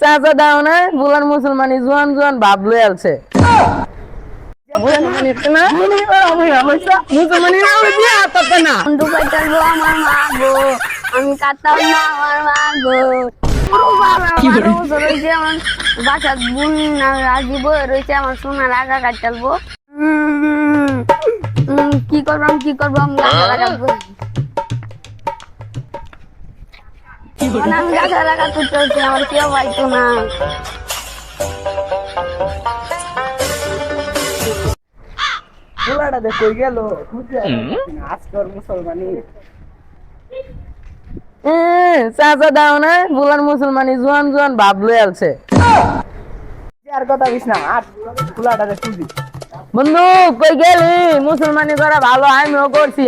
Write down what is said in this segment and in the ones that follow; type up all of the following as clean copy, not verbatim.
চাচা দাও না বুলার মুসলমানি জোয়ান জোয়ান ভাব লয়ে আলছে আমি কাটতাম না আমার মা গো বাসার বোন রাজি বই রয়েছে আমার সোনার আগা কাটতালবো কি করবাম কাটবো আমি গাছ লাগা করতে আমার কেউ পাইতো না বুলাটা দেখো গেল আজকর মুসলমানি চাচা দাও না বুলার মুসলমানি জোয়ান জোয়ান ভাব লয়ে আলছে আর কথা বিছ না আর বুলাটা দেখো বন্ধু কই গেলি মুসলমানি করা ভালো আমিও করছি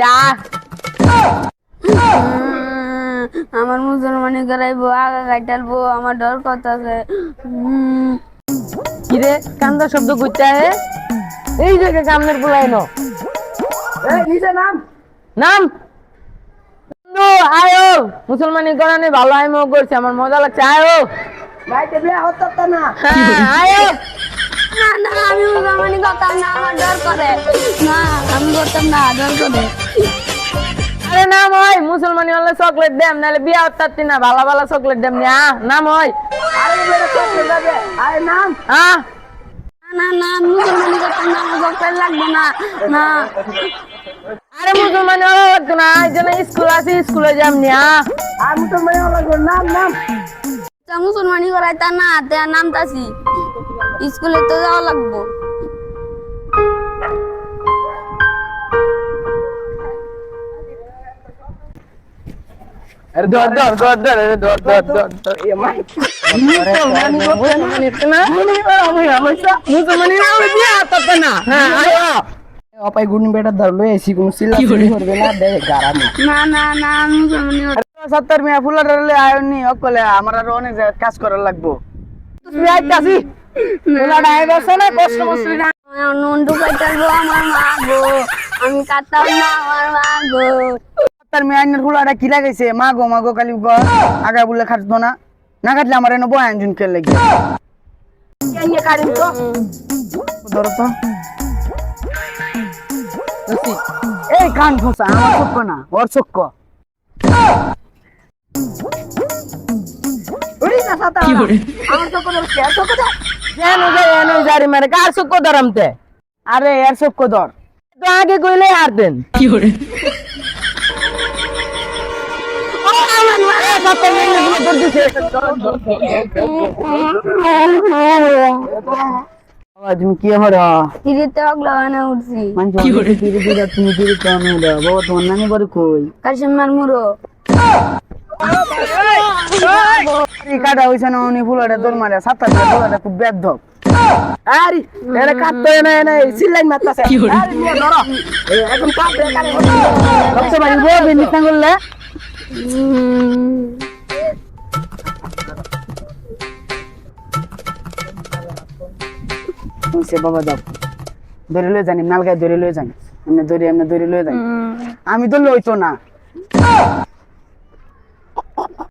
আমার মুসলমানি করাইবো আগা কাটালবো আমার ডর কথা আছে কিরে কান্দা শব্দ কইতা হে এই জায়গায় কামনের বুলাই নো এই নিচে নাম নাম বন্ধু আয়ো মুসলমানি করানি ভালো আমিও করছি আমার মজা লাগছে আয়ো ভাইতে বিয়া হতো না আয়ো না না আমি মুসলমানি করতাম না আমার ডর করে না আমি করতাম না ডর করে আরে নাম হয় মুসলমানি হলে চকলেট দেম নালে বিয়া হতাতি না ভালো ভালো চকলেট দেম না নাম হয় আরে বেটা চকলেট যাবে আরে নাম না না আমি মুসলমানি করতাম না আমার চকলেট লাগবে না না আরে মুসলমানি হলে লাগতো না যেন স্কুল আছে স্কুলে যাম না আর মুসলমানি হলে নাম নাম মুসলমানি করাইতা না তে নামতাছি স্কুলে তো যাওয়া লাগবো अरे दौड़ दौड़ दौड़ दौड़ अरे दौड़ दौड़ दौड़ दौड़ ये माय मुसलमानी इतना मुसलमानी ना दिया तपना हां आयो अपाई गुनी बेटा धर लो ऐसी को सिला करबे ना दे गारा में না না না মুসলমানি 70 মিয়া ফুলার লে আয়ো নি অকলে আমারা রনে কাজ করা লাগবো তুই আইতাছি ফুলাটা আই গেছে না কষ্ট কষ্ট না নন্টু কাটালবো আমার মা গো আমি কাটতাম না আমার মা গো তার মেয়ানের ফুলাটা কি লাগাইছে মা গো কালি আগা বলে খাটতো না না কাটলে আমার এনে বয়ান জুন খেল লাগি এই কারিম তো ধরো তো এই কান ফসা আমার চক্ক না ওর চক্ক ওরে না সাতা আমার চক্ক ধর কে চক্ক ধর জানো জারি মারে কার চক্ক ধরমতে আরে এর চক্ক ধর তো আগে কইলে আর দেন কি করে তুমি কি হরা তিরিতে অগলানে উঠছি কি করে তিরি দিরা তুমি তিরি তো আমি দা বাবা তোমার নানি বাড়ি কই কাশিম মারমুরো এই কাটা হইছে না উনি ফুলাটা তোর মারে সাতটা ফুলাটা খুব বেদব আরে এরা কাটতে না সিলাই মারতাছে আরে নিয়ে ধরো এখন কাটবে কাটে সবচেয়ে ভাই বউ বিনিতা করলে সে বাবা দাও ধরে লয়ে জানি নালগায় ধরে লয়ে জানি এমনি ধরে লয়ে জানি আমি তো লইতো না